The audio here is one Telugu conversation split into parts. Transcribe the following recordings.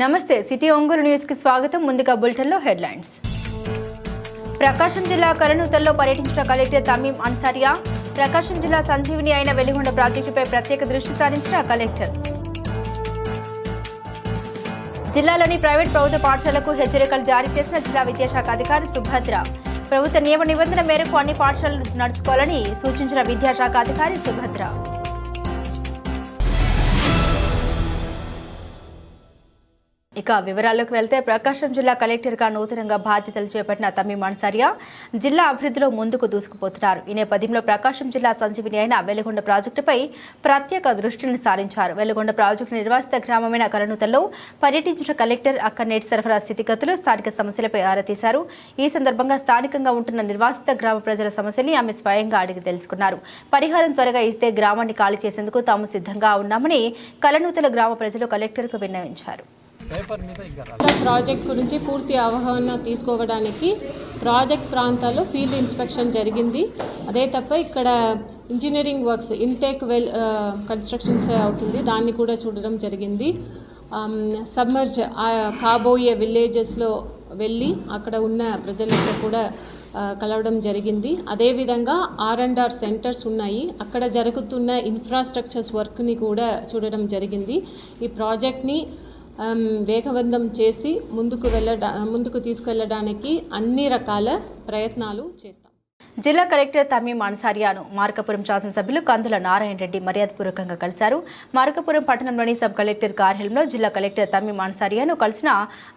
నమస్తే సిటీ ఒంగోలు న్యూస్ కి స్వాగతం. ముందుగా బులెటిన్లో హెడ్లైన్స్. ప్రకాశం జిల్లా కలనూతల్లో పర్యటించిన కలెక్టర్ తమీం అన్సారియా. ప్రకాశం జిల్లా సంజీవిని అయిన వెలిగొండ ప్రాజెక్టుపై ప్రత్యేక దృష్టి సారించిన కలెక్టర్. జిల్లాలోని ప్రైవేట్ ప్రభుత్వ పాఠశాలకు హెచ్చరికలు జారీ చేసిన జిల్లా విద్యాశాఖ అధికారి సుభద్ర. ప్రభుత్వ నియమ నిబంధన మేరకు అన్ని పాఠశాలలు నడుచుకోవాలని సూచించిన విద్యాశాఖ అధికారి సుభద్ర. ఇక వివరాల్లోకి వెళ్తే ప్రకాశం జిల్లా కలెక్టర్గా నూతనంగా బాధ్యతలు చేపట్టిన తమీం అన్సారియా జిల్లా అభివృద్ధిలో ముందుకు దూసుకుపోతున్నారు. ఈ నేపథ్యంలో ప్రకాశం జిల్లా సంజీవిని అయిన వెలిగొండ ప్రాజెక్టుపై ప్రత్యేక దృష్టిని సారించారు. వెలిగొండ ప్రాజెక్టు నిర్వాసిత గ్రామమైన కలనూతల్లో పర్యటించిన కలెక్టర్ అక్కడ నీటి సరఫరా స్థితిగతులు, స్థానిక సమస్యలపై ఆరా తీశారు. ఈ సందర్భంగా స్థానికంగా ఉంటున్న నిర్వాసిత గ్రామ ప్రజల సమస్యల్ని ఆమె స్వయంగా అడిగి తెలుసుకున్నారు. పరిహారం త్వరగా ఇస్తే గ్రామాన్ని ఖాళీ చేసేందుకు తాము సిద్ధంగా ఉన్నామని కలనూతల గ్రామ ప్రజలు కలెక్టర్కు విన్నవించారు. ప్రాజెక్ట్ గురించి పూర్తి అవగాహన తీసుకోవడానికి ప్రాజెక్ట్ ప్రాంతాల్లో ఫీల్డ్ ఇన్స్పెక్షన్ జరిగింది. అదే తప్ప ఇక్కడ ఇంజనీరింగ్ వర్క్స్ ఇంటేక్ కన్స్ట్రక్షన్స్ అవుతుంది, దాన్ని కూడా చూడడం జరిగింది. సబ్మర్జ్ కాబోయే విలేజెస్లో వెళ్ళి అక్కడ ఉన్న ప్రజలతో కూడా కలవడం జరిగింది. అదేవిధంగా R&R సెంటర్స్ ఉన్నాయి, అక్కడ జరుగుతున్న ఇన్ఫ్రాస్ట్రక్చర్స్ వర్క్ని కూడా జరిగింది. ఈ ప్రాజెక్ట్ని వేగవంతం చేసి ముందుకు తీసుకెళ్లడానికి అన్ని రకాల ప్రయత్నాలు చేస్తాం. జిల్లా కలెక్టర్ తమీం అన్సారియాను మార్కాపురం శాసనసభ్యులు కందుల నారాయణ రెడ్డి మర్యాదపూర్వకంగా కలిశారు. మార్కాపురం పట్టణంలోని సబ్ కలెక్టర్ కార్యాలయంలో జిల్లా కలెక్టర్ తమీం అన్సారియాను కలిసిన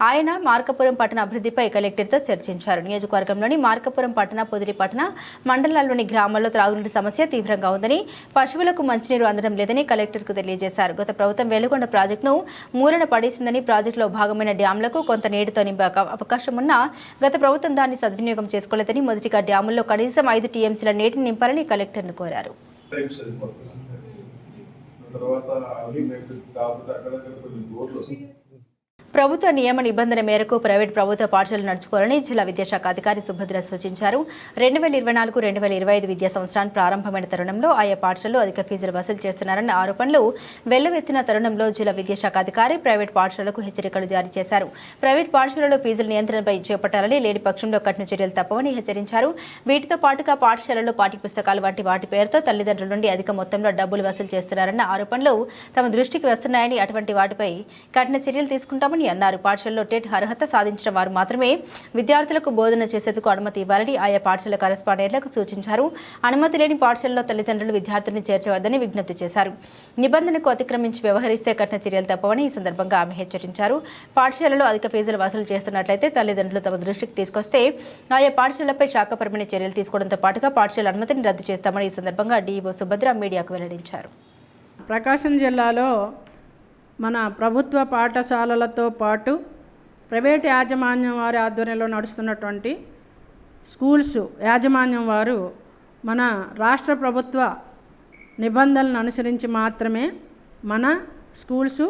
ఆయన మార్కాపురం పట్టణ అభివృద్ధిపై కలెక్టర్తో చర్చించారు. నియోజకవర్గంలోని మార్కాపురం పట్టణ, పొదిలి పట్టణ మండలాల్లోని గ్రామాల్లో త్రాగునీటి సమస్య తీవ్రంగా ఉందని, పశువులకు మంచినీరు అందడం లేదని కలెక్టర్కు తెలియజేశారు. గత ప్రభుత్వం వెలుగొండ ప్రాజెక్టును మూలన పడేసిందని, ప్రాజెక్టులో భాగమైన డ్యాములకు కొంత నీటితో నింపే అవకాశం ఉన్నా గత ప్రభుత్వం దాన్ని సద్వినియోగం చేసుకోలేదని, మొదటిగా డ్యాముల్లో కనీసం 5 TMCల నీటిని నింపాలని కలెక్టర్ను కోరారు. ప్రభుత్వ నియమ నిబంధన మేరకు ప్రైవేట్ ప్రభుత్వ పాఠశాలలు నడుచుకోవాలని జిల్లా విద్యాశాఖ అధికారి సుభద్ర సూచించారు. 2024-2025 విద్యా సంవత్సరాన్ని ప్రారంభమైన తరుణంలో ఆయా పాఠశాలలు అధిక ఫీజులు వసూలు చేస్తున్నారన్న ఆరోపణలు వెల్లువెత్తిన తరుణంలో జిల్లా విద్యాశాఖ అధికారి ప్రైవేట్ పాఠశాలలకు హెచ్చరికలు జారీ చేశారు. ప్రైవేట్ పాఠశాలలో ఫీజుల నియంత్రణపై చేపట్టాలని, లేని పక్షంలో కఠిన చర్యలు తప్పవని హెచ్చరించారు. వీటితో పాటుగా పాఠశాలల్లో పాఠ్యపుస్తకాలు వంటి వాటి పేరుతో తల్లిదండ్రుల నుండి అధిక మొత్తంలో డబ్బులు వసూలు చేస్తున్నారన్న ఆరోపణలు తమ దృష్టికి వస్తున్నాయని, అటువంటి వాటిపై కఠిన చర్యలు తీసుకుంటామని అన్నారు. పాఠశాలలో టెట్ అర్హత సాధించిన వారు మాత్రమే విద్యార్థులకు బోధన చేసేందుకు అనుమతి ఇవ్వాలని ఆయా పాఠశాల కరెస్పాండెంట్లకు సూచించారు. అనుమతి లేని పాఠశాలలో తల్లిదండ్రులు విద్యార్థులను చేర్చవద్దని విజ్ఞప్తి చేశారు. నిబంధనకు అతిక్రమించి వ్యవహరిస్తే కఠిన చర్యలు తప్పవని ఈ సందర్భంగా ఆమె హెచ్చరించారు. పాఠశాలలో అధిక ఫీజులు వసూలు చేస్తున్నట్లయితే తల్లిదండ్రులు తమ దృష్టికి తీసుకొస్తే ఆయా పాఠశాలపై శాఖపరమైన చర్యలు తీసుకోవడంతో పాటుగా పాఠశాల అనుమతిని రద్దు చేస్తామని ఈ సందర్భంగా DO సుభద్ర మీడియాకు వెల్లడించారు. ప్రకాశం జిల్లాలో మన ప్రభుత్వ పాఠశాలలతో పాటు ప్రైవేట్ యాజమాన్యం వారి ఆధ్వర్యంలో నడుస్తున్నటువంటి స్కూల్స్ యాజమాన్యం వారు మన రాష్ట్ర ప్రభుత్వ నిబంధనలను అనుసరించి మాత్రమే మన స్కూల్స్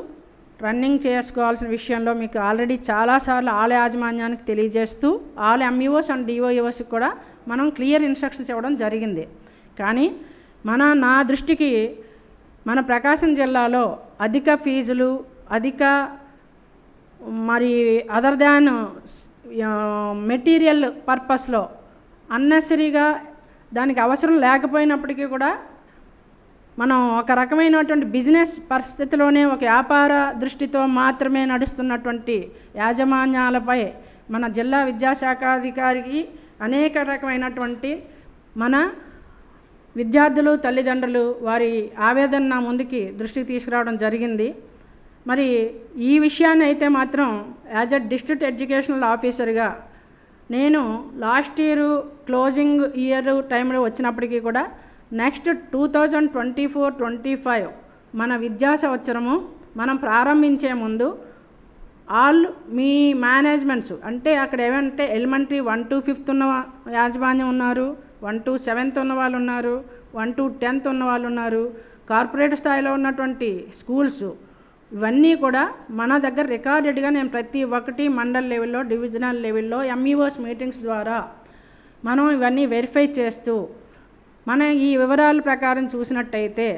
రన్నింగ్ చేసుకోవాల్సిన విషయంలో మీకు ఆల్రెడీ చాలాసార్లు ఆల యాజమాన్యానికి తెలియజేస్తూ ఆల్ MEOs అండ్ DOEOs కూడా మనం క్లియర్ ఇన్స్ట్రక్షన్స్ ఇవ్వడం జరిగింది. కానీ నా దృష్టికి మన ప్రకాశం జిల్లాలో అధిక ఫీజులు, అధిక అదర్ దాన్ మెటీరియల్ పర్పస్లో అన్నెసరీగా దానికి అవసరం లేకపోయినప్పటికీ కూడా మనం ఒక రకమైనటువంటి బిజినెస్ పరిస్థితిలోనే ఒక వ్యాపార దృష్టితో మాత్రమే నడుస్తున్నటువంటి యాజమాన్యాలపై మన జిల్లా విద్యాశాఖాధికారికి అనేక రకమైనటువంటి మన విద్యార్థులు, తల్లిదండ్రులు వారి ఆవేదన నా ముందుకి దృష్టికి తీసుకురావడం జరిగింది. మరి ఈ విషయాన్ని అయితే మాత్రం యాజ్ ఎ డిస్ట్రిక్ట్ ఎడ్యుకేషనల్ ఆఫీసర్గా నేను లాస్ట్ క్లోజింగ్ ఇయర్ టైంలో వచ్చినప్పటికీ కూడా నెక్స్ట్ 2024-25 మన విద్యా సంవత్సరము మనం ప్రారంభించే ముందు మీ మేనేజ్మెంట్స్ అంటే అక్కడ ఏమంటే ఎలిమెంటరీ 1 to 5th ఉన్న యాజమాన్యం ఉన్నారు, 1 to 7th ఉన్న వాళ్ళు ఉన్నారు, 1 to 10th ఉన్న వాళ్ళు ఉన్నారు, కార్పొరేట్ స్థాయిలో ఉన్నటువంటి స్కూల్స్ ఇవన్నీ కూడా మన దగ్గర రికార్డెడ్గా నేను ప్రతి ఒక్కటి మండల్ లెవెల్లో, డివిజనల్ లెవెల్లో MEOs మీటింగ్స్ ద్వారా మనం ఇవన్నీ వెరిఫై చేస్తూ మన ఈ వివరాల ప్రకారం చూసినట్టయితే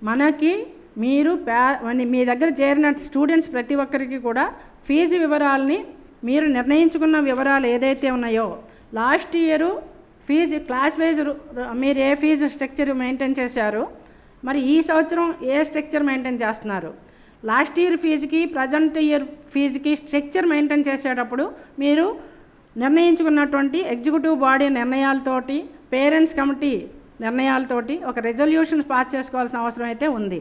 మనకి మీరు మీ దగ్గర చేరిన స్టూడెంట్స్ ప్రతి ఒక్కరికి కూడా ఫీజు వివరాలని మీరు నిర్ణయించుకున్న వివరాలు ఏదైతే ఉన్నాయో last year fee class wise మీరు ఏ ఫీజు స్ట్రక్చర్ మెయింటైన్ చేశారో మరి ఈ సంవత్సరం ఏ స్ట్రక్చర్ మెయింటైన్ చేస్తున్నారు, లాస్ట్ ఇయర్ ఫీజుకి ప్రజెంట్ ఇయర్ ఫీజుకి స్ట్రక్చర్ మెయింటైన్ చేసేటప్పుడు మీరు నిర్ణయించుకున్నటువంటి ఎగ్జిక్యూటివ్ బాడీ నిర్ణయాలతోటి పేరెంట్స్ కమిటీ నిర్ణయాలతోటి ఒక రెజల్యూషన్ పాస్ చేసుకోవాల్సిన అవసరం అయితే ఉంది.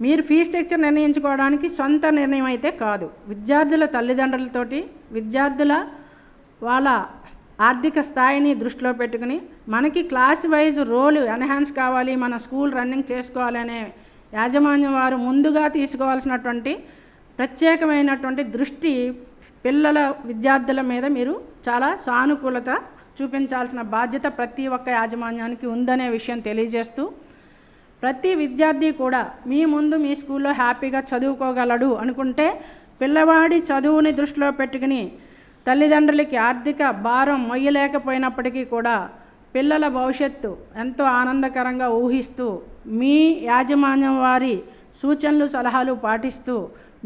మీరు ఫీ స్ట్రక్చర్ నిర్ణయించుకోవడానికి సొంత నిర్ణయం అయితే కాదు. విద్యార్థుల తల్లిదండ్రులతోటి విద్యార్థుల వాళ్ళ ఆర్థిక స్థాయిని దృష్టిలో పెట్టుకుని మనకి క్లాస్ వైజ్ రోల్ ఎన్హాన్స్ కావాలి, మన స్కూల్ రన్నింగ్ చేసుకోవాలి అనే యాజమాన్యం వారు ముందుగా తీసుకోవాల్సినటువంటి ప్రత్యేకమైనటువంటి దృష్టి పిల్లల విద్యార్థుల మీద మీరు చాలా సానుకూలత చూపించాల్సిన బాధ్యత ప్రతి ఒక్క యాజమాన్యానికి ఉందనే విషయం తెలియజేస్తూ, ప్రతి విద్యార్థి కూడా మీ ముందు మీ స్కూల్లో హ్యాపీగా చదువుకోగలడు అనుకుంటే పిల్లవాడి చదువుని దృష్టిలో పెట్టుకుని తల్లిదండ్రులకి ఆర్థిక భారం మొయ్యలేకపోయినప్పటికీ కూడా పిల్లల భవిష్యత్తు ఎంతో ఆనందకరంగా ఊహిస్తూ మీ యాజమాన్యం వారి సూచనలు సలహాలు పాటిస్తూ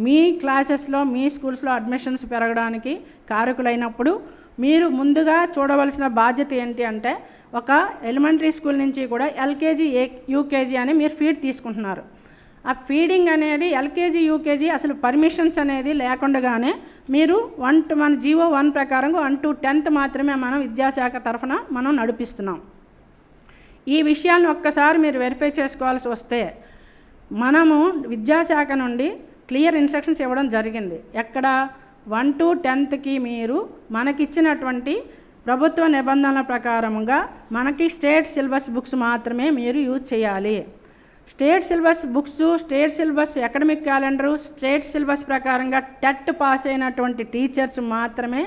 మీ క్లాసెస్లో మీ స్కూల్స్లో అడ్మిషన్స్ పెరగడానికి కారకులైనప్పుడు మీరు ముందుగా చూడవలసిన బాధ్యత ఏంటి అంటే ఒక ఎలిమెంటరీ స్కూల్ నుంచి కూడా ఎల్కేజీ యూకేజీ అని మీరు ఫీడ్ తీసుకుంటున్నారు. ఆ ఫీడింగ్ అనేది ఎల్కేజీ యూకేజీ అసలు పర్మిషన్స్ అనేది లేకుండానే మీరు మన జీవో 1 ప్రకారం 1 to 10th మాత్రమే మనం విద్యాశాఖ తరఫున మనం నడిపిస్తున్నాం. ఈ విషయాన్ని ఒక్కసారి మీరు వెరిఫై చేసుకోవాల్సి వస్తే మనము విద్యాశాఖ నుండి క్లియర్ ఇన్స్ట్రక్షన్స్ ఇవ్వడం జరిగింది. ఎక్కడ 1 to 10th మీరు మనకిచ్చినటువంటి ప్రభుత్వ నిబంధనల ప్రకారముగా మనకి స్టేట్ సిలబస్ బుక్స్ మాత్రమే మీరు యూజ్ చేయాలి. State syllabus books, state syllabus academic calendar, state syllabus ప్రకారంగా టెట్ పాస్ అయినటువంటి టీచర్స్ మాత్రమే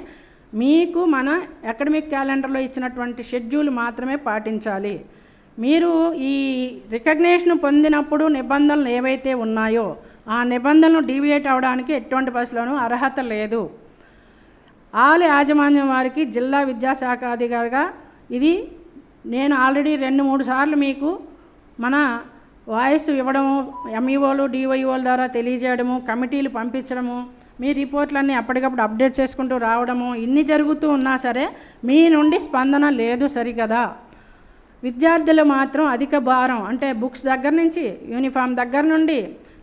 మీకు మన అకాడమిక్ క్యాలెండర్లో ఇచ్చినటువంటి షెడ్యూల్ మాత్రమే పాటించాలి. మీరు ఈ రికగ్నేషన్ పొందినప్పుడు నిబంధనలు ఏవైతే ఉన్నాయో ఆ నిబంధనలు డీవియేట్ అవడానికి ఎటువంటి పరిస్థితుల్లోనూ అర్హత లేదు. ఆల్ యాజమాన్యం వారికి జిల్లా విద్యాశాఖ అధికారిగా ఇది నేను ఆల్రెడీ 2-3 సార్లు మీకు మన వాయిస్ ఇవ్వడము, ఎంఈఓలు డివైఓల ద్వారా తెలియజేయడము, కమిటీలు పంపించడము, మీ రిపోర్ట్లన్నీ అప్పటికప్పుడు అప్డేట్ చేసుకుంటూ రావడము ఇన్ని జరుగుతూ ఉన్నా సరే మీ నుండి స్పందన లేదు సరికదా. విద్యార్థులు మాత్రం అధిక భారం అంటే బుక్స్ దగ్గర నుంచి, యూనిఫామ్ దగ్గర నుండి,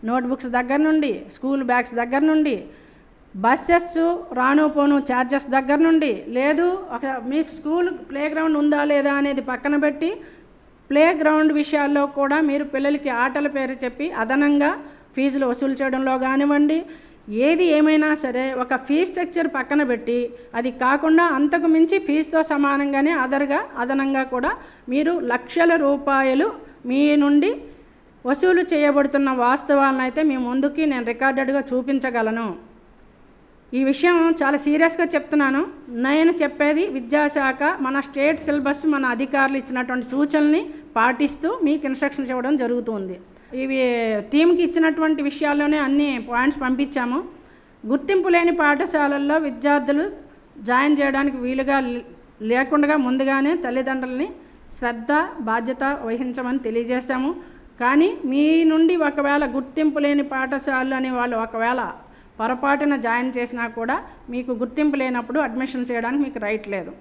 నోట్బుక్స్ దగ్గర నుండి, స్కూల్ బ్యాగ్స్ దగ్గర నుండి, బస్సెస్ రాను పోను ఛార్జెస్ దగ్గర నుండి, లేదు మీకు స్కూల్ ప్లే గ్రౌండ్ ఉందా లేదా అనేది పక్కన పెట్టి ప్లే గ్రౌండ్ విషయాల్లో కూడా మీరు పిల్లలకి ఆటల పేరు చెప్పి అదనంగా ఫీజులు వసూలు చేయడంలో కానివ్వండి, ఏది ఏమైనా సరే ఒక ఫీ స్ట్రక్చర్ పక్కన పెట్టి అది కాకుండా అంతకు మించి ఫీజుతో సమానంగానే అదనంగా కూడా మీరు లక్షల రూపాయలు మీ నుండి వసూలు చేయబడుతున్న వాస్తవాలను అయితే మీ ముందుకి నేను రికార్డెడ్గా చూపించగలను. ఈ విషయం చాలా సీరియస్గా చెప్తున్నాను. నేను చెప్పేది విద్యాశాఖ మన స్టేట్ సిలబస్ మన అధికారులు ఇచ్చినటువంటి సూచనల్ని పాటిస్తూ మీకు ఇన్స్ట్రక్షన్స్ ఇవ్వడం జరుగుతుంది. ఇవి టీంకి ఇచ్చినటువంటి విషయాల్లోనే అన్ని పాయింట్స్ పంపించాము. గుర్తింపు లేని పాఠశాలల్లో విద్యార్థులు జాయిన్ చేయడానికి వీలుగా లేకుండా ముందుగానే తల్లిదండ్రులని శ్రద్ధ బాధ్యత వహించమని తెలియజేశాము. కానీ మీ నుండి ఒకవేళ గుర్తింపు లేని పాఠశాలలు అని వాళ్ళు ఒకవేళ పొరపాటున జాయిన్ చేసినా కూడా మీకు గుర్తింపు లేనప్పుడు అడ్మిషన్ చేయడానికి మీకు రైట్ లేదు.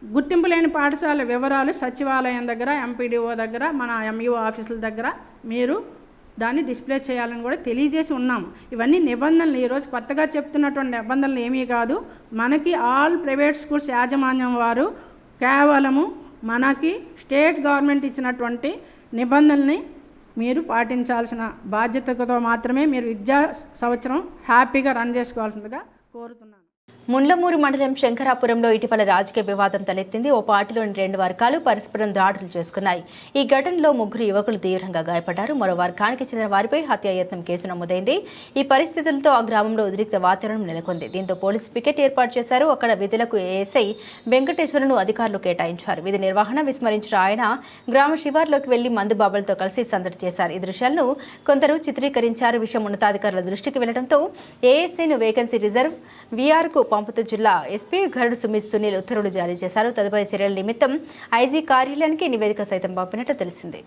గుర్తింపు లేని పాఠశాల వివరాలు సచివాలయం దగ్గర, ఎంపీడీఓ దగ్గర, మన ఎంఈఓ ఆఫీసుల దగ్గర మీరు దాన్ని డిస్ప్లే చేయాలని కూడా తెలియజేసి ఉన్నాం. ఇవన్నీ నిబంధనలు, ఈరోజు కొత్తగా చెప్తున్నటువంటి నిబంధనలు ఏమీ కాదు. మనకి ఆల్ ప్రైవేట్ స్కూల్స్ యాజమాన్యం వారు కేవలము మనకి స్టేట్ గవర్నమెంట్ ఇచ్చినటువంటి నిబంధనల్ని మీరు పాటించాల్సిన బాధ్యతతో మాత్రమే మీరు విద్యా సంవత్సరం హ్యాపీగా రన్ చేసుకోవాల్సిందిగా కోరుతున్నాను. ముండ్లమూరు మండలం శంకరాపురంలో ఇటీవల రాజకీయ వివాదం తలెత్తింది. ఓ పార్టీలోని 2 వర్గాలు పరస్పరం దాడులు చేసుకున్నాయి. ఈ ఘటనలో 3 యువకులు తీవ్రంగా గాయపడ్డారు. మరో వర్గానికి చెందిన వారిపై హత్యాయత్నం కేసు నమోదైంది. ఈ పరిస్థితులతో ఆ గ్రామంలో ఉద్రిక్త వాతావరణం నెలకొంది. దీంతో పోలీసు పికెట్ ఏర్పాటు చేశారు. అక్కడ విధులకు ఏఎస్ఐ వెంకటేశ్వరను అధికారులు కేటాయించారు. విధి నిర్వహణ విస్మరించిన ఆయన గ్రామ శివార్లోకి వెళ్లి మందుబాబులతో కలిసి సందడి చేశారు. ఈ దృశ్యాలను కొందరు చిత్రీకరించారు. విషయం ఉన్నతాధికారుల దృష్టికి వెళ్లడంతో ఏఎస్ఐను వేకెన్సీ రిజర్వ్ వీఆర్కు పంపుతూ జిల్లా ఎస్పీ గరుడు సునీల్ ఉత్తర్వులు జారీ చేశారు. తదుపరి చర్యల నిమిత్తం ఐజీ కార్యాలయానికి నివేదిక సైతం పంపినట్టు తెలిసింది.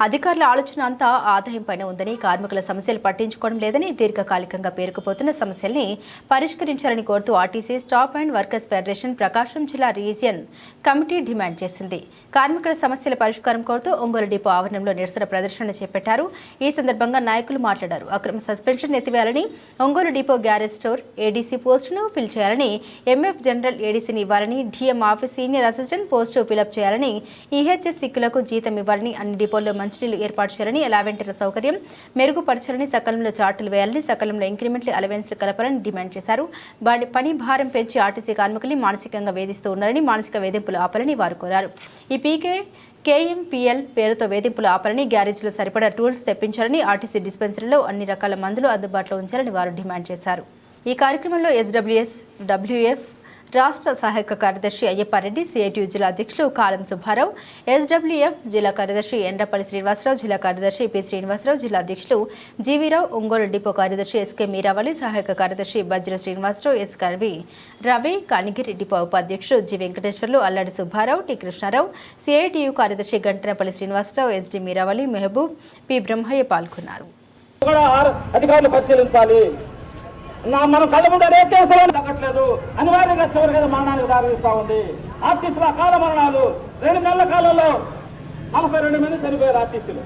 అధికారుల ఆలోచన అంతా ఆదాయం పైన ఉందని, కార్మికుల సమస్యలు పట్టించుకోవడం లేదని, దీర్ఘకాలికంగా పేరుకుపోతున్న సమస్యల్ని పరిష్కరించాలని కోరుతూ RTC staff and workers federation Prakasam జిల్లా రీజియన్ కమిటీ డిమాండ్ చేసింది. కార్మికుల సమస్యల పరిష్కారం కోరుతూ ఒంగోలు డిపో ఆవరణంలో నిరసన ప్రదర్శన చేపట్టారు. ఈ సందర్భంగా నాయకులు మాట్లాడారు. అక్రమ సస్పెన్షన్ ఎత్తివేయాలని, Ongole depot garage store ADC పోస్టును ఫిల్ చేయాలని, ఎంఎఫ్ జనరల్ ఏడీసీని ఇవ్వాలని, DM office senior assistant post fill up చేయాలని, ఈహెచ్ఎస్ సిక్కులకు జీతం ఇవ్వాలని, అన్ని డిపోల్లో మంచినీళ్లు ఏర్పాటు చేయాలని, లావెండర్ సౌకర్యం మెరుగుపరచాలని, సకాలంలో చార్టులు వేయాలని, సకాలంలో ఇంక్రిమెంట్లు అలవెన్స్లు కలపాలని డిమాండ్ చేశారు. పని భారం పెంచి ఆర్టీసీ కార్మికుల్ని మానసికంగా వేధిస్తూ ఉన్నారని, మానసిక వేధింపులు ఆపాలని వారు కోరారు. ఈ కేఎంపీఎల్ పేరుతో వేధింపులు ఆపాలని, గ్యారేజ్లో సరిపడా టూల్స్ తెప్పించాలని, ఆర్టీసీ డిస్పెన్సరీలో అన్ని రకాల మందులు అందుబాటులో ఉంచాలని వారు డిమాండ్ చేశారు. ఈ కార్యక్రమంలో ఎస్డబ్ల్యూఎస్ డబ్ల్యూఎఫ్ రాష్ట్ర సహాయక కార్యదర్శి అయ్యప్పారెడ్డి, సిఐటియు జిల్లా అధ్యక్షులు కాలం సుబ్బారావు, ఎస్డబ్ల్యూఎఫ్ జిల్లా కార్యదర్శి ఎండ్రపల్లి శ్రీనివాసరావు, జిల్లా కార్యదర్శి పి శ్రీనివాసరావు, జిల్లా అధ్యక్షులు జీవీరావు, ఒంగోలు డిపో కార్యదర్శి ఎస్కే మీరావళి, సహాయక కార్యదర్శి బజ్ర శ్రీనివాసరావు, ఎస్ కర్వి రవి, కనిగిరి డిపో ఉపాధ్యక్షుడు జి వెంకటేశ్వర్లు, అల్లాడి సుబ్బారావు, టి కృష్ణారావు, సిఐటియు కార్యదర్శి గంటనపల్లి శ్రీనివాసరావు, ఎస్డి మీరావళి, మెహబూబ్, పి బ్రహ్మయ్య పాల్గొన్నారు. అధికారులు పరిశీలించాలి. మనం కళ్ళ ముందు అనేక కేసులు తగ్గట్లేదు, అనివార్యంగా చివరిగా మరణానికి దారితీస్తా ఉంది. ఆర్టీసీల అకాల మరణాలు 2 నెలల కాలంలో 42 మంది చనిపోయారు ఆర్టీసీలు.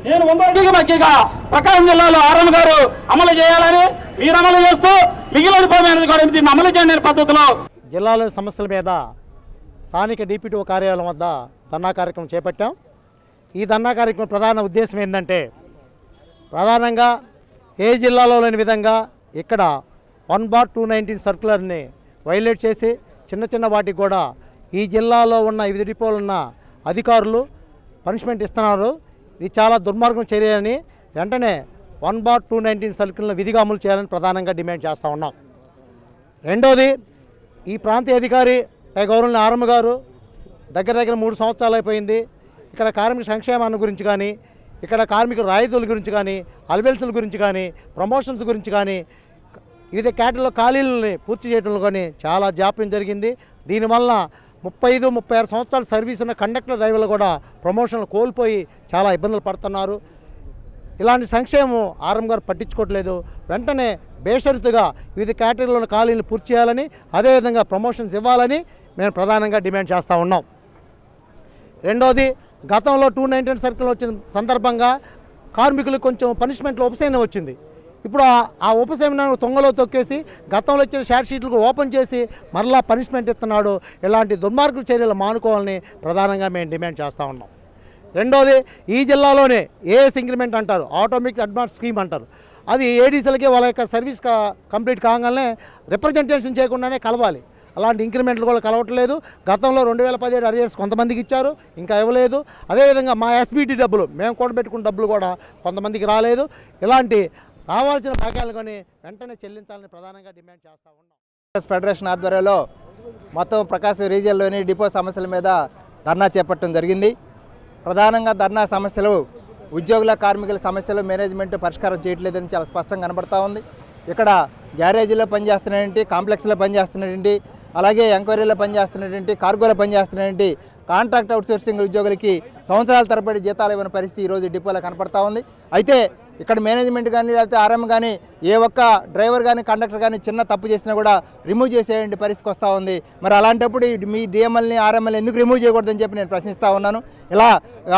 నేను ఒంగోలుకి మధ్యగా ప్రకాశం జిల్లాలో ఆర్ఎం గారు అమలు చేయాలని, మీరు అమలు చేస్తూ మిగిలిన పోయినది కూడా దీన్ని అమలు చేయండి పద్ధతిలో. జిల్లాలో సమస్యల మీద స్థానిక డిపిటిఓ కార్యాలయం వద్ద ధర్నా కార్యక్రమం చేపట్టాం. ఈ ధర్నా కార్యక్రమం ప్రధాన ఉద్దేశం ఏంటంటే, ప్రధానంగా ఏ జిల్లాలో లేని విధంగా ఇక్కడ 1/219 సర్క్యులర్ని వైలేట్ చేసి చిన్న చిన్న వాటికి కూడా ఈ జిల్లాలో ఉన్న వివిధ డిపోలు ఉన్న అధికారులు పనిష్మెంట్ ఇస్తున్నారు. ఇది చాలా దుర్మార్గం చర్య అని వెంటనే 1/219 సర్క్యులర్ను విధిగా అమలు చేయాలని ప్రధానంగా డిమాండ్ చేస్తూ ఉన్నాం. రెండోది, ఈ ప్రాంతీయ అధికారి గౌరవనీయ ఆర్ఎం గారు దగ్గర 3 సంవత్సరాలు అయిపోయింది. ఇక్కడ కార్మిక సంక్షేమాన్ని గురించి కానీ, ఇక్కడ కార్మికుల రాయితీల గురించి కానీ, అలవెన్సుల గురించి కానీ, ప్రమోషన్స్ గురించి కానీ, వివిధ కేటర్లో ఖాళీలని పూర్తి చేయడంలో కానీ చాలా జాప్యం జరిగింది. దీనివల్ల 35-36 సంవత్సరాల సర్వీస్ ఉన్న కండక్టర్ డ్రైవర్లు కూడా ప్రమోషన్లు కోల్పోయి చాలా ఇబ్బందులు పడుతున్నారు. ఇలాంటి సంక్షేమం ఆర్ఎం గారు పట్టించుకోవట్లేదు. వెంటనే బేషరతుగా వివిధ కేటగిరీలోని ఖాళీలను పూర్తి చేయాలని, అదేవిధంగా ప్రమోషన్స్ ఇవ్వాలని మేము ప్రధానంగా డిమాండ్ చేస్తూ ఉన్నాం. రెండోది, గతంలో 219 సర్కిల్ వచ్చిన సందర్భంగా కార్మికులకు కొంచెం పనిష్మెంట్లో ఉపశమనం వచ్చింది. ఇప్పుడు ఆ ఉపశమనాన్ని తొంగలో తొక్కేసి గతంలో ఇచ్చిన షార్ట్ షీట్లకు ఓపెన్ చేసి మరలా పనిష్మెంట్ ఇస్తున్నాడు. ఇలాంటి దుర్మార్గ చర్యలు మానుకోవాలని ప్రధానంగా మేము డిమాండ్ చేస్తూ ఉన్నాం. రెండోది, ఈ జిల్లాలోనే ఏఎస్ ఇంక్రిమెంట్ అంటారు, ఆటోమేటిక్ అడ్వాన్స్ స్కీమ్ అంటారు. అది ఏడీసీలకి వాళ్ళ యొక్క సర్వీస్ కంప్లీట్ కాగానే రిప్రజెంటేషన్ చేయకుండానే కలవాలి. అలాంటి ఇంక్రిమెంట్లు కూడా కలవట్లేదు. గతంలో 2017 అరియర్స్ కొంతమందికి ఇచ్చారు, ఇంకా ఇవ్వలేదు. అదేవిధంగా మా ఎస్బీటీ డబ్బులు మేము కూడబెట్టుకున్న డబ్బులు కూడా కొంతమందికి రాలేదు. ఇలాంటి రావాల్సిన భాగ్యాలు కానీ వెంటనే చెల్లించాలని ప్రధానంగా డిమాండ్ చేస్తూ ఉన్నాం. ఫెడరేషన్ ఆధ్వర్యంలో మొత్తం ప్రకాశం రీజియన్లోని డిపో సమస్యల మీద ధర్నా చేపట్టడం జరిగింది. ప్రధానంగా ధర్నా సమస్యలు ఉద్యోగుల కార్మికుల సమస్యలు మేనేజ్మెంట్ పరిష్కారం చేయట్లేదని చాలా స్పష్టంగా కనబడతా ఉంది. ఇక్కడ గ్యారేజీలో పనిచేస్తున్నటువంటి, కాంప్లెక్స్లో పనిచేస్తున్నటువంటి, అలాగే ఎంక్వైరీలో పనిచేస్తున్నటువంటి, కార్గోలో పనిచేస్తున్నటువంటి కాంట్రాక్ట్ అవుట్సోర్సింగ్ ఉద్యోగులకి సంవత్సరాల తరబడి జీతాలు ఇవ్వని పరిస్థితి ఈరోజు డిపోలో కనపడతా ఉంది. అయితే ఇక్కడ మేనేజ్మెంట్ కానీ లేకపోతే ఆర్ఎం కానీ ఏ ఒక్క డ్రైవర్ కానీ కండక్టర్ కానీ చిన్న తప్పు చేసినా కూడా రిమూవ్ చేసేటువంటి పరిస్థితికి వస్తూ ఉంది. మరి అలాంటప్పుడు మీ డిఎంఎల్ని ఆర్ఎంఎల్ని ఎందుకు రిమూవ్ చేయకూడదని చెప్పి నేను ప్రశ్నిస్తూ ఉన్నాను. ఇలా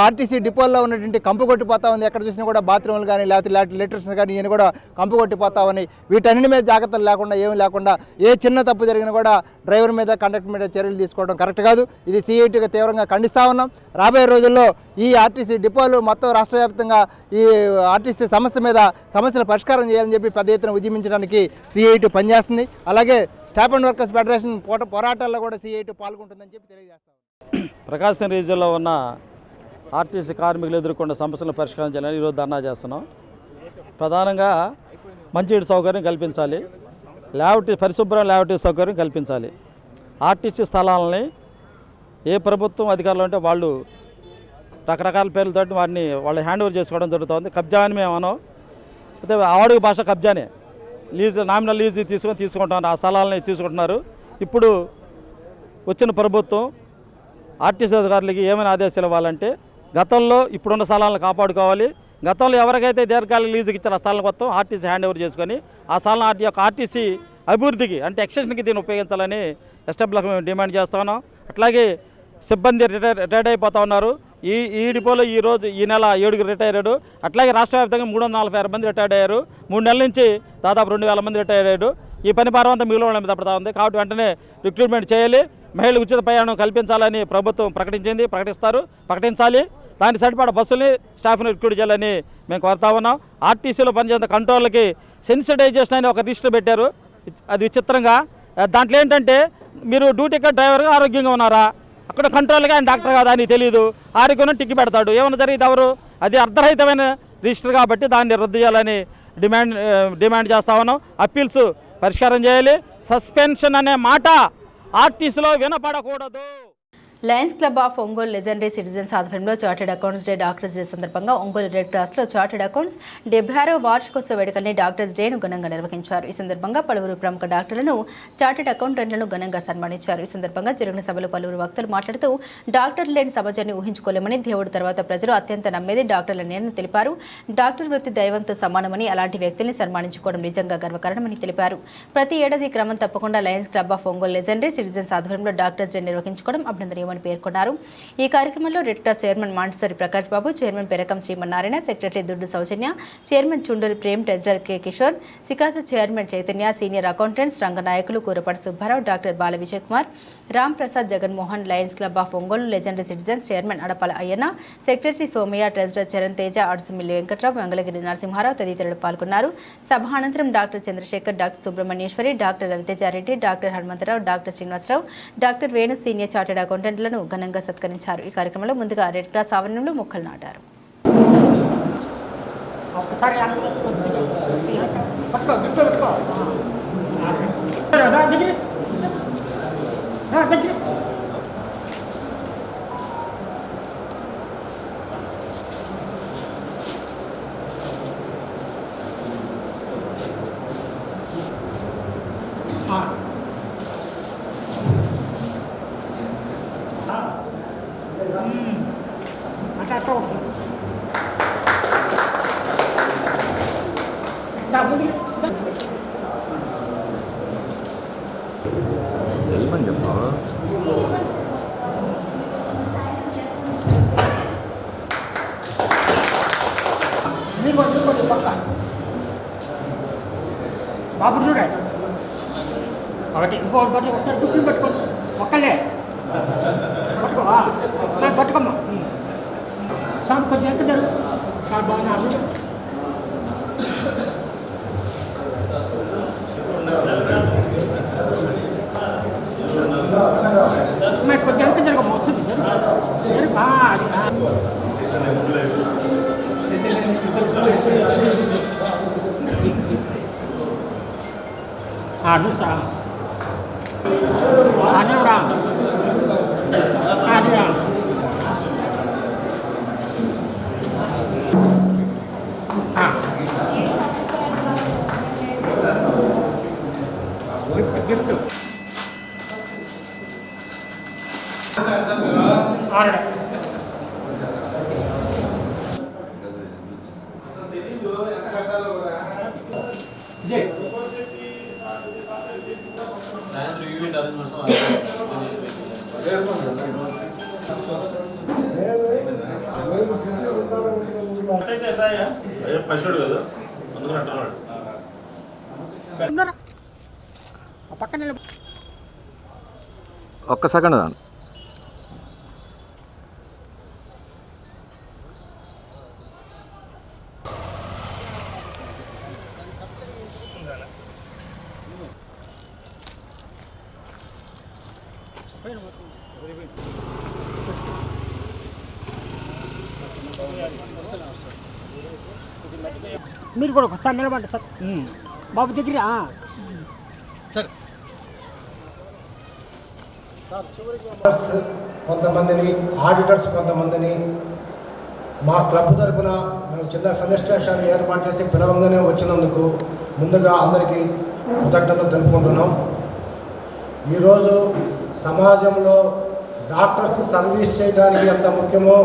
ఆర్టీసీ డిపోల్లో ఉన్నటువంటి కంపు కొట్టిపోతా ఉంది. ఎక్కడ చూసినా కూడా బాత్రూమ్లు కానీ లేకపోతే లెటర్స్ కానీ ఇవన్నీ కూడా కంపు కొట్టిపోతా ఉన్నాయి. వీటన్నిటి మీద జాగ్రత్తలు లేకుండా, ఏమి లేకుండా ఏ చిన్న తప్పు జరిగినా కూడా డ్రైవర్ మీద కండక్టర్ మీద చర్యలు తీసుకోవడం కరెక్ట్ కాదు. ఇది సిఐటిగా తీవ్రంగా ఖండిస్తూ ఉన్నాం. రాబోయే రోజుల్లో ఈ ఆర్టీసీ డిపోలు మొత్తం రాష్ట్ర వ్యాప్తంగా ఈ ఆర్టీసీ సమస్య మీద సమస్యల పరిష్కారం చేయాలని చెప్పి పెద్ద ఎత్తున ఉద్యమించడానికి సిఐటి పనిచేస్తుంది. అలాగే స్టాఫ్ అండ్ వర్కర్స్ ఫెడరేషన్ పోరాటాల్లో కూడా సిఐటి పాల్గొంటుందని చెప్పి తెలియజేస్తాం. ప్రకాశం రీజియన్లో ఉన్న ఆర్టీసీ కార్మికులు ఎదుర్కొన్న సమస్యలను పరిష్కారం చేయాలని ఈరోజు ధర్నా చేస్తున్నాం. ప్రధానంగా మంచినీటి సౌకర్యం కల్పించాలి, పరిశుభ్రం ల్యాబొరేటరీ సౌకర్యం కల్పించాలి. ఆర్టీసీ స్థలాలని ఏ ప్రభుత్వం అధికారులు ఉంటే వాళ్ళు రకరకాల పేర్లతో వారిని వాళ్ళు హ్యాండ్ ఓవర్ చేసుకోవడం జరుగుతుంది. కబ్జా అని మేము అనం, అయితే ఆవాడుగు భాష కబ్జానే. నామినల్ లీజ్ తీసుకుంటున్నారు, ఆ స్థలాలని తీసుకుంటున్నారు. ఇప్పుడు వచ్చిన ప్రభుత్వం ఆర్టీసీ అధికారులకి ఏమైనా ఆదేశాలు ఇవ్వాలంటే గతంలో ఇప్పుడున్న స్థలాలను కాపాడుకోవాలి. గతంలో ఎవరికైతే దీర్ఘకాలిక లీజుకి ఇచ్చిన స్థలాలను మొత్తం ఆర్టీసీ హ్యాండ్ ఓవర్ చేసుకొని ఆ స్థలాన్ని ఆర్టీసీ అభివృద్ధికి అంటే ఎక్స్టెన్షన్కి దీన్ని ఉపయోగించాలని ఎస్టాబ్లిష్ డిమాండ్ చేస్తా ఉన్నాం. అట్లాగే సిబ్బంది రిటైర్డ్ అయిపోతూ ఉన్నారు. ఈ డిపోలో ఈ నెల 7 రిటైర్ అయ్యాడు. అట్లాగే రాష్ట్ర వ్యాప్తంగా 346 మంది రిటైర్డ్ అయ్యారు. 3 నెలల నుంచి దాదాపు 2000 మంది రిటైర్ అయ్యారు. ఈ పని భారం అంతా మిగిలిన వాళ్ళ మీద పడుతూ ఉంది. కాబట్టి వెంటనే రిక్రూట్మెంట్ చేయాలి. మహిళలకు ఉచిత ప్రయాణం కల్పించాలని ప్రభుత్వం ప్రకటించాలి. దాని సరిపడ బస్సుల్ని స్టాఫ్ని రిక్రూట్ చేయాలని మేము కోరుతా ఉన్నాం. ఆర్టీసీలో పనిచేసే కంట్రోల్కి సెన్సిటైజేషన్ అని ఒక లిస్టు పెట్టారు. అది విచిత్రంగా దాంట్లో ఏంటంటే మీరు డ్యూటీగా డ్రైవర్గా ఆరోగ్యంగా ఉన్నారా, అక్కడ కంట్రోల్గా ఆయన డాక్టర్ కాదా అని తెలియదు, ఆరోగ్యం టిక్కి పెడతాడు. ఏమన్నా జరిగింది ఎవరు? అది అర్ధరహితమైన రిజిస్టర్ కాబట్టి దాన్ని రద్దు చేయాలని డిమాండ్ చేస్తా ఉన్నాం. అప్పీల్స్ పరిష్కారం చేయాలి. సస్పెన్షన్ అనే మాట ఆర్టీసీలో వినపడకూడదు. Lions club of Ongole legendary citizens ఆధ్వర్యంలో chartered accounts day doctors day సందర్భంగా ఒంగోలు రెడ్ క్రాస్లో చార్టెడ్ అకౌంట్స్ 76వ వార్షికోత్సవ వేడుకల్ని డాక్టర్స్ డేను ఘనంగా నిర్వహించారు. ఈ సందర్భంగా పలువురు ప్రముఖ డాక్టర్లను చార్టెడ్ అకౌంటెంట్లను ఘనంగా సన్మానించారు. ఈ సందర్భంగా జరిగిన సభలో పలువురు వక్తలు మాట్లాడుతూ డాక్టర్లు లేని సమాజాన్ని ఊహించుకోలేమని, దేవుడి తర్వాత ప్రజలు అత్యంత నమ్మేది డాక్టర్లనేనని తెలిపారు. డాక్టర్ వృత్తి దైవంతో సమానమని, అలాంటి వ్యక్తుల్ని సన్మానించుకోవడం నిజంగా గర్వకారణమని తెలిపారు. ప్రతి ఏడాది క్రమం తప్పకుండా lions club of Ongole legendary citizens ఆధ్వర్యంలో డాక్టర్స్ డే నిర్వహించుకోవడం అభినందనీయమని పేర్కొన్నారు. ఈ కార్యక్రమంలో red cross chairman Montessori Prakash Babu, chairman Perakam Srimannarayana, secretary Duddu Sowjanya, chairman Chunduri Prem, treasurer K Kishore, సికాస chairman Chaitanya, senior accountants Ranganayakulu Kurapati Subbarao, doctor Bala Vijay Kumar, Ram Prasad, Jaganmohan, lions club of Ongole legendary citizens chairman Adapala Ayyanna, secretary Somaiah, treasurer Charan Teja, Adusumilli Venkatrao, Mangalagiri Narasimharao తదితరులు పాల్గొన్నారు. సభ అనంతరం doctor Chandrasekhar, doctor Subrahmanyeswari, doctor Ravitejareddy, doctor Hanumantharao, doctor Srinivasarao, doctor Venu senior chartered అకౌంటెంట్లను ఘనంగా సత్కరించారు. ఈ కార్యక్రమంలో ముందుగా రెడ్ క్రాస్ ఆవరణంలో మొక్కలు నాటారు. బాబు చూడండి ఒకటి ఇంకోటి ఒకసారి దుప్పి పట్టుకో ఒక్కలే పట్టుకోవా పట్టుకోమ్మా సార్ కొంచెం ఎంత జరుగు సార్ బాగా కొంచెం ఎంత జరగమ్మా వస్తుంది అది సార్ అది రా అది రా గిఫ్ట్ పశువుడు కదా అందుకని అంటున్నాడు. ఒక్క సెకండ్ మీరు కూడా ఒకసారి నిలబడ్డ సార్ బాబు దగ్గర కొంతమందిని ఆడిటర్స్ కొంతమందిని మా క్లబ్ తరఫున మేము చిన్న ఫెలిస్టేషన్ ఏర్పాటు చేసి పిలవంగానే వచ్చినందుకు ముందుగా అందరికీ కృతజ్ఞతలు తెలుపుకుంటున్నాం. ఈరోజు సమాజంలో డాక్టర్స్ సర్వీస్ చేయడానికి ఎంత ముఖ్యమో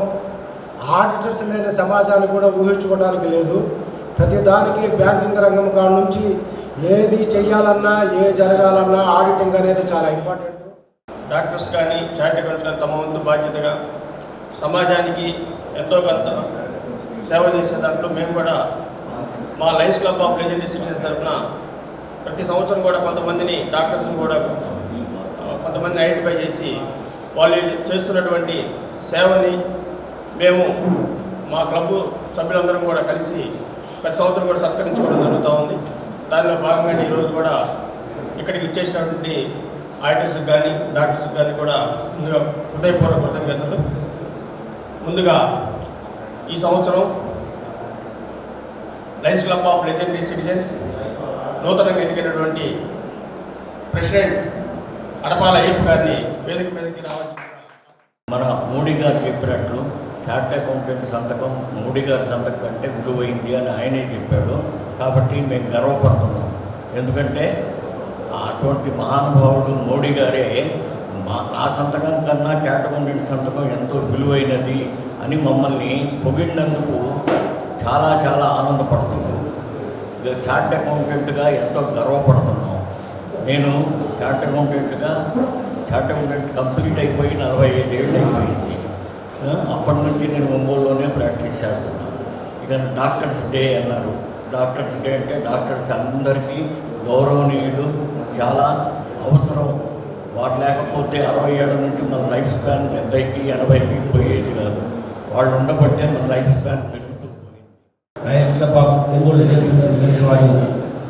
ఆడిటర్స్ లేని సమాజాన్ని కూడా ఊహించుకోవడానికి లేదు. ప్రతిదానికి బ్యాంకింగ్ రంగం కాడ నుంచి ఏది చెయ్యాలన్నా ఏ జరగాలన్నా ఆడిటింగ్ అనేది చాలా ఇంపార్టెంట్. డాక్టర్స్ కానీ చారిటీ అకౌంట్స్ తమ వంతు బాధ్యతగా సమాజానికి ఎంతో కొంత సేవ చేసే దాంట్లో మేము కూడా మా Lions club of legendary citizens తరఫున ప్రతి సంవత్సరం కూడా కొంతమందిని డాక్టర్స్ని కూడా కొంతమందిని ఐడెంటిఫై చేసి వాళ్ళు చేస్తున్నటువంటి సేవని మేము మా క్లబ్ సభ్యులందరం కూడా కలిసి ప్రతి సంవత్సరం కూడా సత్కరించుకోవడం జరుగుతూ ఉంది. దానిలో భాగంగానే ఈరోజు కూడా ఇక్కడికి ఇచ్చేసినటువంటి ఆడిటర్స్కి కానీ డాక్టర్స్కి కానీ కూడా ముందుగా హృదయపూర్వక కృతజ్ఞతలు. ముందుగా ఈ సంవత్సరం Lions club of legendary citizens నూతనంగా ఎన్నికైనటువంటి ప్రెసిడెంట్ అడపాల అయ్యప్ప గారిని వేదిక మీదకి రావచ్చు. మన మోడీ గారు చెప్పినట్లు చార్ట్ అకౌంటెంట్ సంతకం మోడీ గారి సంతకం కంటే విలువైంది అని ఆయనే చెప్పాడు. కాబట్టి మేము గర్వపడుతున్నాం. ఎందుకంటే అటువంటి మహానుభావుడు మోడీ గారే నా సంతకం కన్నా చార్ట్ అకౌంటెంట్ సంతకం ఎంతో విలువైనది అని మమ్మల్ని పొగిడినందుకు చాలా చాలా ఆనందపడుతున్నాం. చార్ట్ అకౌంటెంట్గా ఎంతో గర్వపడుతున్నాం. నేను చార్ట్ అకౌంటెంట్ కంప్లీట్ అయిపోయి 45 ఏళ్ళు అయిపోయింది. అప్పటి నుంచి నేను ఒంగోలులోనే ప్రాక్టీస్ చేస్తున్నాను. ఇక డాక్టర్స్ డే అన్నారు. డాక్టర్స్ డే అంటే డాక్టర్స్ అందరికీ గౌరవనీయులు, చాలా అవసరం. వారు లేకపోతే 60 ఏళ్ళ నుంచి మన లైఫ్ స్పాన్ 70కి 80కి పోయేది కాదు. వాళ్ళు ఉండబట్టే మన లైఫ్ స్పాన్ పెరుగుతూ పోయింది. Lions club of Ongole legendary citizens వారు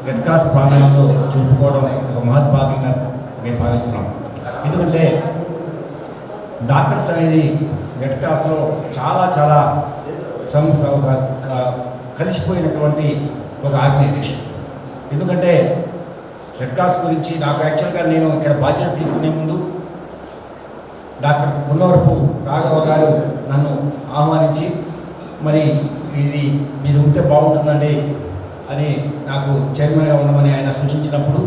రెడ్ క్రాస్ ప్రాంగణంలో జరుపుకోవడం ఒక మహద్భాగ్యంగా మేము భావిస్తున్నాం. ఎందుకంటే డాక్టర్స్ అనేది రెడ్ క్రాస్లో చాలా చాలా కలిసిపోయినటువంటి ఒక ఆర్గనైజేషన్. ఎందుకంటే రెడ్ క్రాస్ గురించి నాకు యాక్చువల్గా నేను ఇక్కడ బాధ్యత తీసుకునే ముందు డాక్టర్ ఉన్నవరపు రాఘవ గారు నన్ను ఆహ్వానించి మరి ఇది మీరు ఉంటే బాగుంటుందండి అని నాకు చైర్మన్గా ఉండమని ఆయన సూచించినప్పుడు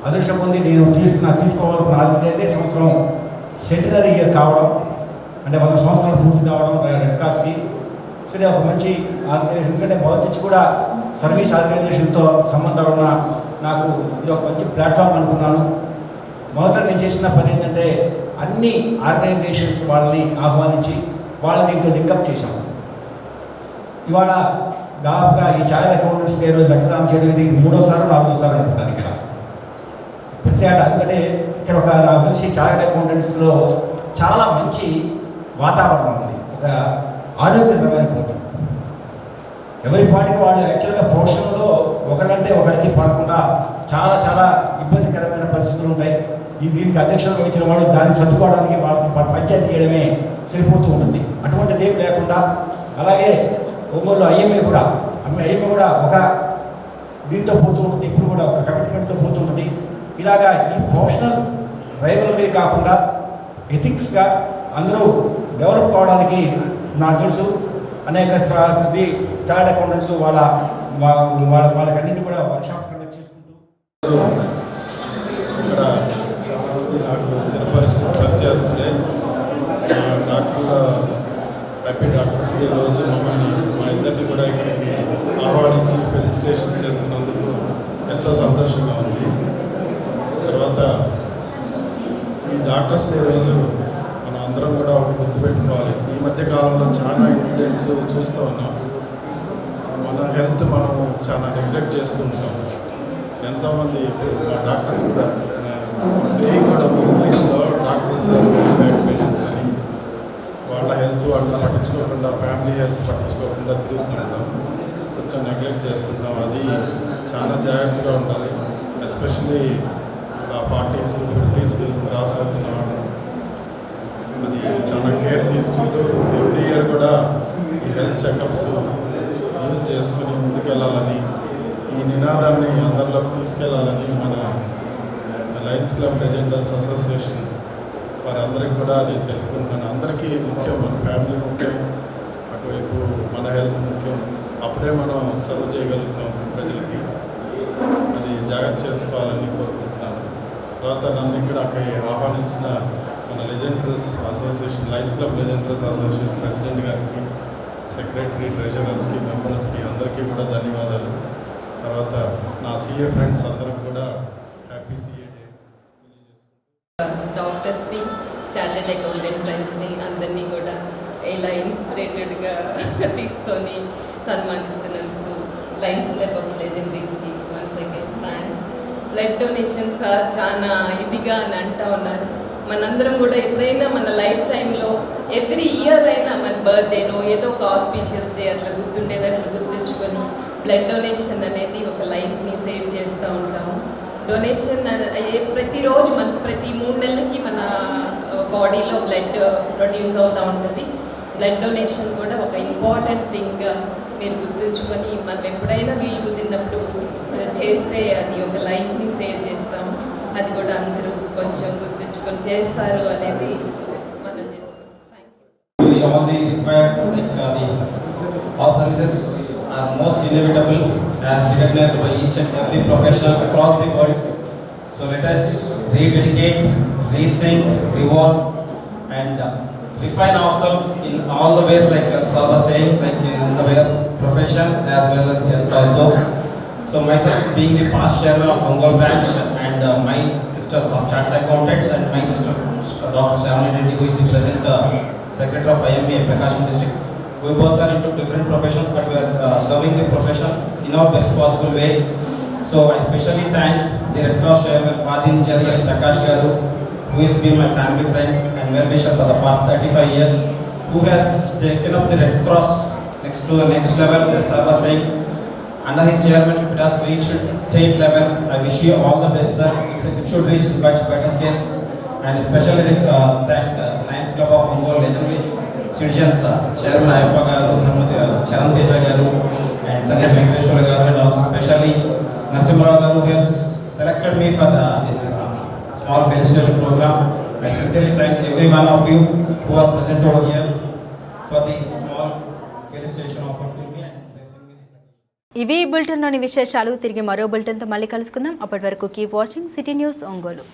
అదృష్టం పొంది నేను తీసుకోవాలనుకున్న అదే సంవత్సరం సెంటనరీ ఇయర్ కావడం, అంటే 100 సంవత్సరాలు పూర్తి కావడం రెడ్ క్రాస్కి. సరే, ఒక మంచి ఆర్గనైజేషన్, ఎందుకంటే మొదటి నుంచి కూడా సర్వీస్ ఆర్గనైజేషన్తో సంబంధాలు ఉన్న నాకు ఇది ఒక మంచి ప్లాట్ఫామ్ అనుకున్నాను. మొదట నేను చేసిన పని ఏంటంటే అన్ని ఆర్గనైజేషన్స్ వాళ్ళని ఆహ్వానించి వాళ్ళని దీంట్లో లింకప్ చేశాం. ఇవాళ దాదాపుగా ఈ చార్టర్డ్ అకౌంటెంట్స్కి ఈ రోజు రక్తదానం చేయడం ఇది 3వ సారి 4వ సారి అనుకుంటాను ఇక్కడ ప్రతి ఏటా. ఎందుకంటే ఇక్కడ ఒక నాకు తెలిసి చార్టర్డ్ అకౌంటెంట్స్లో చాలా మంచి వాతావరణం ఉంది, ఒక ఆరోగ్యకరమైన పోటీ. ఎవరి పాటికి వాళ్ళు యాక్చువల్గా ప్రొఫెషన్లో ఒకడంటే ఒకడికి పడకుండా చాలా చాలా ఇబ్బందికరమైన పరిస్థితులు ఉంటాయి. దీనికి అధ్యక్షత వహించిన వాడు దాన్ని సర్దుకోవడానికి వాళ్ళకి పంచాయతీ చేయడమే సరిపోతూ ఉంటుంది. అటువంటిది ఏమి లేకుండా, అలాగే ఒంగోలు ఐఎంఏ కూడా ఒక దీంతో పోతూ ఉంటుంది, ఇప్పుడు కూడా ఒక కమిట్మెంట్తో పోతుంటుంది. ఇలాగా ఈ ప్రొఫెషనల్ రైవలరీ కాకుండా ఎథిక్స్గా అందరూ డెవలప్ కావడానికి నాకు తెలుసు అనేక చార్టర్డ్ అకౌంటెంట్స్ వాళ్ళకన్నింటి కూడా వర్క్షాప్స్ కండక్ట్ చేసుకుంటూ ఇక్కడ చాలామంది నాకు పరిచయస్తులే డాక్టర్ హ్యాపీ డాక్టర్స్ డే రోజు మమ్మల్ని మా ఇద్దరిని కూడా ఇక్కడికి ఆహ్వానించి ఫెలిసిటేషన్ చేస్తున్నందుకు ఎంతో సంతోషంగా ఉంది. తర్వాత ఈ డాక్టర్స్ డే రోజు మనం అందరం కూడా ఒకటి గుర్తుపెట్టుకోవాలి. ఈ మధ్య కాలంలో చాలా ఇన్సిడెంట్స్ చూస్తూ ఉన్నాం. మన హెల్త్ మనం చాలా నెగ్లెక్ట్ చేస్తూ ఉంటాం. ఎంతోమంది ఇప్పుడు మా డాక్టర్స్ కూడా సేయింగ్ కూడా ఉంది ఇంగ్లీష్లో, doctors are very bad patients అని. వాళ్ళ హెల్త్ వాళ్ళు పట్టించుకోకుండా, ఫ్యామిలీ హెల్త్ పట్టించుకోకుండా తిరుగుతుంటాం, కొంచెం నెగ్లెక్ట్ చేస్తుంటాం. అది చాలా జాగ్రత్తగా ఉండాలి. ఎస్పెషల్లీ ఆ 40s 50s క్రాస్ అవుతున్న వాళ్ళు అది చాలా కేర్ తీసుకుంటూ ఎవ్రీ ఇయర్ కూడా ఈ హెల్త్ చెకప్స్ యూజ్ చేసుకుని ముందుకెళ్ళాలని, ఈ నినాదాన్ని అందరిలోకి తీసుకెళ్లాలని మన లయన్స్ క్లబ్ లెజెండర్స్ అసోసియేషన్ వారందరికీ కూడా నేను తెలుపుకుంటున్నాను. అందరికీ ముఖ్యం, మన ఫ్యామిలీ ముఖ్యం, అటువైపు మన హెల్త్ ముఖ్యం. అప్పుడే మనం సర్వ్ చేయగలుగుతాం ప్రజలకి. అది జాగ్రత్త చేసుకోవాలని కోరుకుంటున్నాను. తర్వాత నన్ను ఇక్కడ ఆహ్వానించిన మన legendaries association Lions club legendaries association president గారికి, సెక్రటరీ, ట్రెజరర్స్కి, మెంబర్స్కి అందరికీ కూడా ధన్యవాదాలు. తర్వాత నా సిఏ ఫ్రెండ్స్ అందరికి కూడా హ్యాపీ సిఏ డే తెలియజేసుకుంటాను. డాక్టర్స్ని, చార్టెడ్ అకౌంటెంట్ ఫ్రెండ్స్ని అందరినీ కూడా ఇలా ఇన్స్పిరేటెడ్గా తీసుకొని సన్మానిస్తున్నందుకు లయన్స్ క్లబ్ ఆఫ్ లెజెండరీకి once again thanks. Blood donation sir చాలా ఇదిగా అని అంటూ ఉన్నారు. మనందరం కూడా ఎప్పుడైనా మన లైఫ్ టైంలో ఎవ్రీ ఇయర్ అయినా మన బర్త్డేనో ఏదో ఒక ఆస్పీషియస్ డే అట్లా గుర్తుండేది అట్లా గుర్తుంచుకొని బ్లడ్ డొనేషన్ అనేది ఒక లైఫ్ని సేవ్ చేస్తూ ఉంటాము. డొనేషన్ ప్రతిరోజు మన ప్రతి 3 నెలలకి మన బాడీలో బ్లడ్ ప్రొడ్యూస్ అవుతూ ఉంటుంది. బ్లడ్ డొనేషన్ కూడా ఒక ఇంపార్టెంట్ థింగ్గా మీరు గుర్తుంచుకొని మనం ఎప్పుడైనా వీలు కుదిరినప్పుడు చేస్తే అది ఒక లైఫ్ని సేవ్ చేస్తాము. అది కూడా అందరూ కొంచెం గుర్తుంచుకొని చేస్తారు అనేది మనం చేసుకుంటాం. All services are most inevitable as recognized by each and every professional across the world. So let us rededicate, rethink, revolve and refine ourselves in all the ways, like sir was saying, like in the way of profession as well as health also. So myself being the past chairman of Ongole branch and my sister of chartered accountants and my sister Dr. Shravani Reddy, who is the present secretary of IMBA Prakasham district. We both are into different professions, but we are serving the profession in our best possible way. So I especially thank the Red Cross chairman Padinjari Prakash Garu, who has been my family friend and well-wisher for the past 35 years, who has taken up the Red Cross next to the next level, as sir was saying. Under his chairmanship, it has reached state level. I wish you all the best, sir. It should reach much better scales. And especially thank Lions Club of Ongole Legendary Citizens, Chairman Ayappa Garu, Charan Teja Garu, and Sangeet Venkateshwara Garu, and also especially Narasimha Garu, who has selected me for this small felicitation program. I sincerely thank every one of you who are present over here for the small felicitation offered to me. ఇవి బులెటిన్లోని విశేషాలు. తిరిగి మరో బులెటిన్తో మళ్ళీ కలుసుకుందాం. అప్పటి వరకు keep watching city news Ongole.